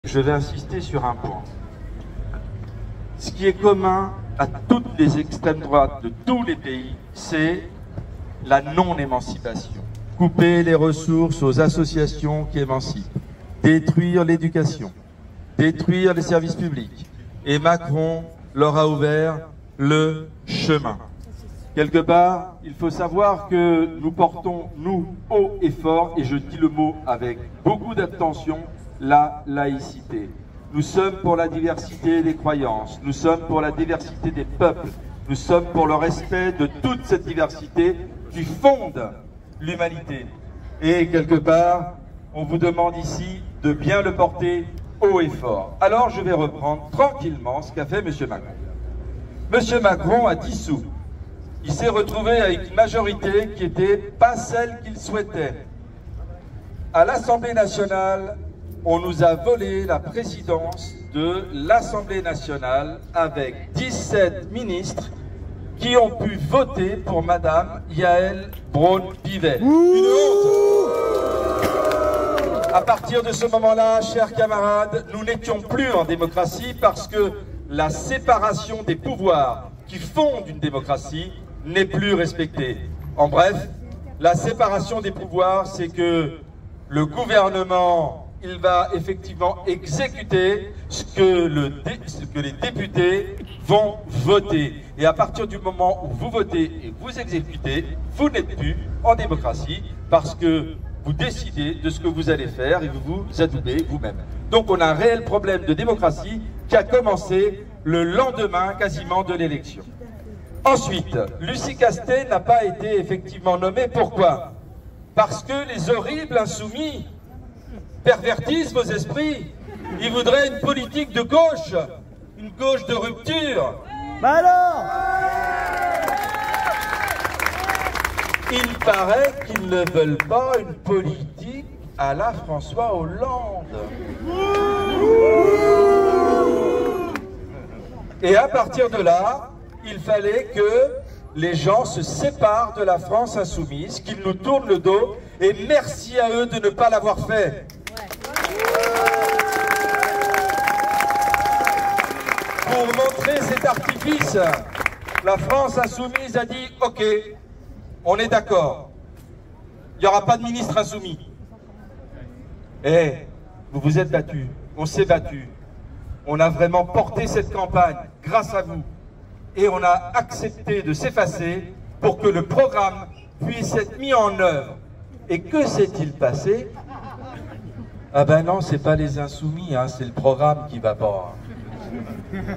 Je vais insister sur un point. Ce qui est commun à toutes les extrêmes droites de tous les pays, c'est la non-émancipation. Couper les ressources aux associations qui émancipent, détruire l'éducation, détruire les services publics. Et Macron leur a ouvert le chemin. Quelque part, il faut savoir que nous portons, nous, haut et fort, et je dis le mot avec beaucoup d'attention, la laïcité. Nous sommes pour la diversité des croyances, nous sommes pour la diversité des peuples, nous sommes pour le respect de toute cette diversité qui fonde l'humanité. Et quelque part, on vous demande ici de bien le porter haut et fort. Alors je vais reprendre tranquillement ce qu'a fait M. Macron. M. Macron a dissous. Il s'est retrouvé avec une majorité qui n'était pas celle qu'il souhaitait. À l'Assemblée nationale, on nous a volé la présidence de l'Assemblée nationale avec 17 ministres qui ont pu voter pour Madame Yaël Braun-Pivet. Une honte! À partir de ce moment-là, chers camarades, nous n'étions plus en démocratie parce que la séparation des pouvoirs qui fondent une démocratie n'est plus respectée. En bref, la séparation des pouvoirs, c'est que le gouvernement, il va effectivement exécuter ce que les députés vont voter. Et à partir du moment où vous votez et vous exécutez, vous n'êtes plus en démocratie parce que vous décidez de ce que vous allez faire et vous vous adoubez vous-même. Donc on a un réel problème de démocratie qui a commencé le lendemain quasiment de l'élection. Ensuite, Lucie Castet n'a pas été effectivement nommée. Pourquoi? Parce que les horribles insoumis pervertissent vos esprits. Ils voudraient une politique de gauche, une gauche de rupture. Bah alors, il paraît qu'ils ne veulent pas une politique à la François Hollande. Et à partir de là, il fallait que les gens se séparent de la France insoumise, qu'ils nous tournent le dos, et merci à eux de ne pas l'avoir fait. Pour montrer cet artifice, la France insoumise a dit « Ok, on est d'accord, il n'y aura pas de ministre insoumis. » Eh, vous vous êtes battus, on s'est battus, on a vraiment porté cette campagne grâce à vous. Et on a accepté de s'effacer pour que le programme puisse être mis en œuvre. Et que s'est-il passé? Ah ben non, c'est pas les insoumis, hein, c'est le programme qui va pas.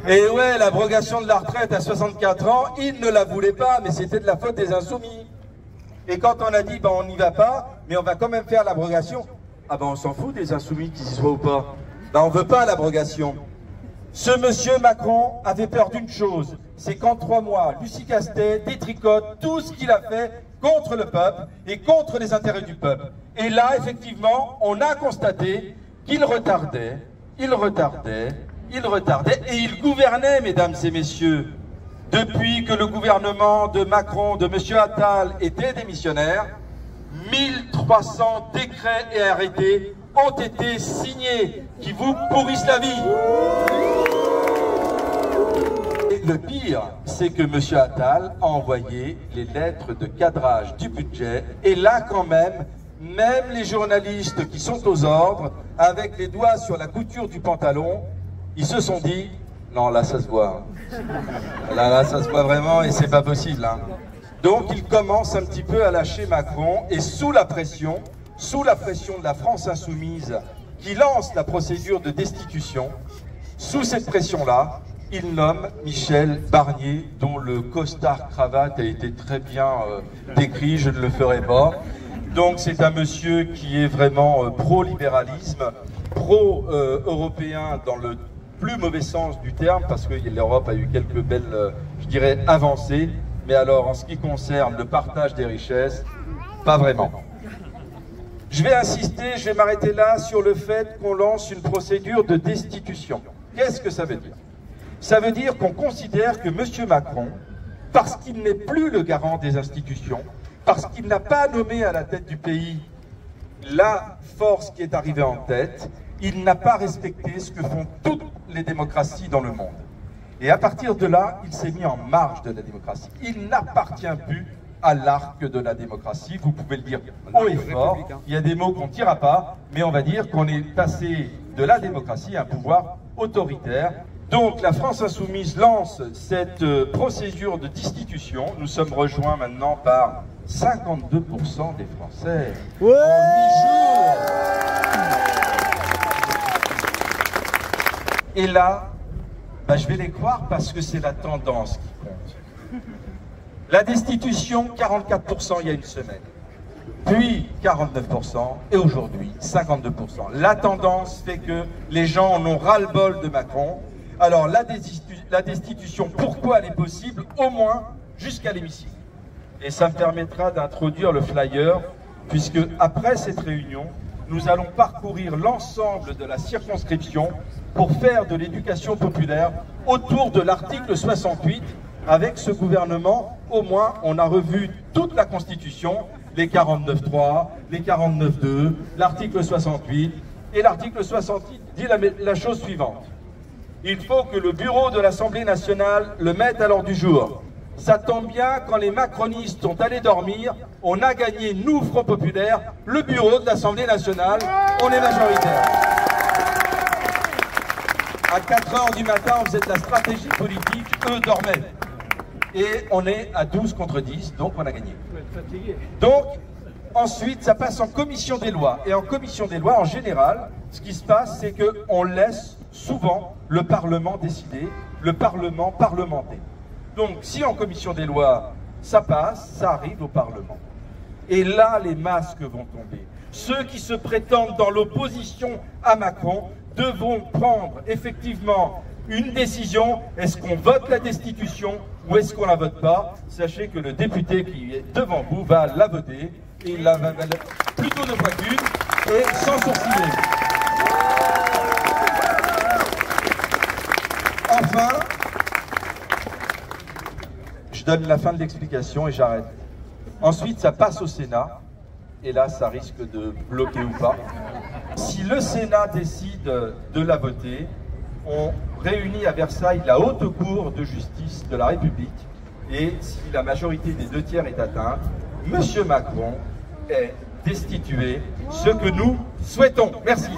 Et ouais, l'abrogation de la retraite à 64 ans, ils ne la voulaient pas, mais c'était de la faute des insoumis. Et quand on a dit, ben on n'y va pas, mais on va quand même faire l'abrogation, ah ben on s'en fout des insoumis qu'ils y soient ou pas. Ben on veut pas l'abrogation. Ce monsieur Macron avait peur d'une chose, c'est qu'en 3 mois, Lucie Castet détricote tout ce qu'il a fait contre le peuple et contre les intérêts du peuple. Et là, effectivement, on a constaté qu'il retardait, et il gouvernait, mesdames et messieurs. Depuis que le gouvernement de Macron, de monsieur Attal, était démissionnaire, 1300 décrets et arrêtés ont été signés qui vous pourrissent la vie. Et le pire, c'est que M. Attal a envoyé les lettres de cadrage du budget. Et là, quand même les journalistes qui sont aux ordres, avec les doigts sur la couture du pantalon, ils se sont dit, non, là, ça se voit. Là, ça se voit vraiment et c'est pas possible. Hein. Donc, ils commencent un petit peu à lâcher Macron et sous la pression de la France insoumise qui lance la procédure de destitution, sous cette pression-là, il nomme Michel Barnier, dont le costard cravate a été très bien décrit, je ne le ferai pas. Donc c'est un monsieur qui est vraiment pro-libéralisme, pro-européen dans le plus mauvais sens du terme, parce que l'Europe a eu quelques belles, je dirais, avancées, mais alors en ce qui concerne le partage des richesses, pas vraiment. Je vais insister, je vais m'arrêter là sur le fait qu'on lance une procédure de destitution. Qu'est-ce que ça veut dire? Ça veut dire qu'on considère que M. Macron, parce qu'il n'est plus le garant des institutions, parce qu'il n'a pas nommé à la tête du pays la force qui est arrivée en tête, il n'a pas respecté ce que font toutes les démocraties dans le monde. Et à partir de là, il s'est mis en marge de la démocratie. Il n'appartient plus à l'arc de la démocratie. Vous pouvez le dire haut et fort. Il y a des mots qu'on ne dira pas, mais on va dire qu'on est passé de la démocratie à un pouvoir autoritaire. Donc la France Insoumise lance cette procédure de destitution. Nous sommes rejoints maintenant par 52% des Français en 8 jours. Et là, je vais les croire parce que c'est la tendance qui compte. La destitution, 44% il y a une semaine, puis 49% et aujourd'hui 52%. La tendance fait que les gens en ont ras-le-bol de Macron. Alors la destitution, pourquoi elle est possible? Au moins jusqu'à l'hémicycle. Et ça me permettra d'introduire le flyer, puisque après cette réunion, nous allons parcourir l'ensemble de la circonscription pour faire de l'éducation populaire autour de l'article 68. Avec ce gouvernement, au moins, on a revu toute la Constitution, les 49.3, les 49.2, l'article 68. Et l'article 68 dit la chose suivante. Il faut que le bureau de l'Assemblée nationale le mette à l'ordre du jour. Ça tombe bien, quand les macronistes sont allés dormir, on a gagné, nous, Front Populaire, le bureau de l'Assemblée nationale. On est majoritaire. À 4 h du matin, on faisait de la stratégie politique, eux dormaient. Et on est à 12 contre 10, donc on a gagné. Donc, ensuite, ça passe en commission des lois. Et en commission des lois, en général, ce qui se passe, c'est qu'on laisse souvent le Parlement décider, le Parlement parlementer. Donc, si en commission des lois, ça passe, ça arrive au Parlement. Et là, les masques vont tomber. Ceux qui se prétendent dans l'opposition à Macron devront prendre effectivement une décision. Est-ce qu'on vote la destitution ou est-ce qu'on ne la vote pas? Sachez que le député qui est devant vous va la voter, et il la va plutôt 2 fois qu'une, et sans sourciller. Enfin, je donne la fin de l'explication et j'arrête. Ensuite, ça passe au Sénat, et là, ça risque de bloquer ou pas. Si le Sénat décide de la voter, on réunit à Versailles la haute cour de justice de la République, et si la majorité des 2/3 est atteinte, M. Macron est destitué, ce que nous souhaitons. Merci.